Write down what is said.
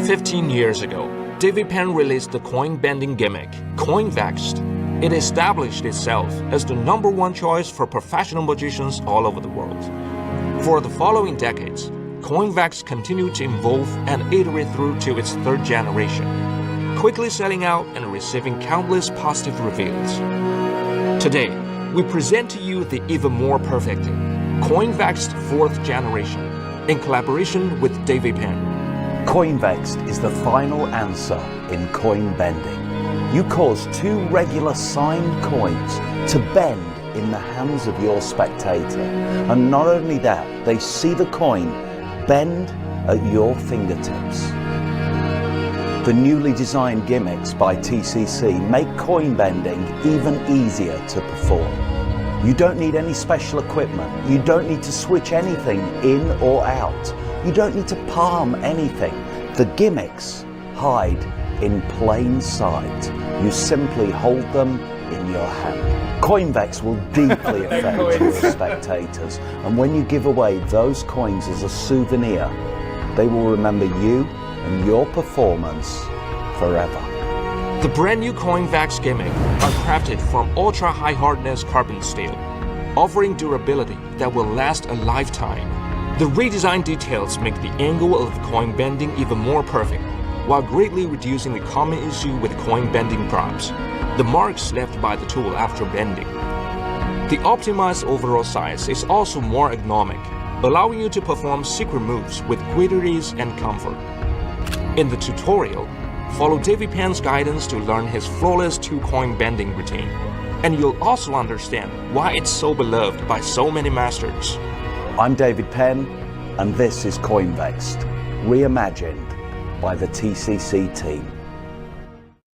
15 years ago, David Penn released the coin-bending gimmick, Coinvexed. It established itself as the #1 choice for professional magicians all over the world. For the following decades, Coinvexed continued to evolve and iterate through to its 3rd generation, quickly selling out and receiving countless positive reviews. Today, we present to you the even more perfected Coinvexed 4th generation in collaboration with David Penn. Coinvexed is the final answer in coin bending. You cause 2 regular signed coins to bend in the hands of your spectator. And not only that, they see the coin bend at your fingertips. The newly designed gimmicks by TCC make coin bending even easier to perform. You don't need any special equipment. You don't need to switch anything in or out. You don't need to palm anything. The gimmicks hide in plain sight. You simply hold them in your hand. Coinvexed will deeply affect your spectators, and when you give away those coins as a souvenir, they will remember you and your performance forever. The brand new Coinvexed gimmick are crafted from ultra-high hardness carbon steel, offering durability that will last a lifetime. The redesigned details make the angle of the coin bending even more perfect, while greatly reducing the common issue with coin bending props, the marks left by the tool after bending. The optimized overall size is also more ergonomic, allowing you to perform secret moves with greater ease and comfort. In the tutorial, follow David Penn's guidance to learn his flawless 2-coin bending routine, and you'll also understand why it's so beloved by so many masters. I'm David Penn, and this is Coinvexed, reimagined by the TCC team.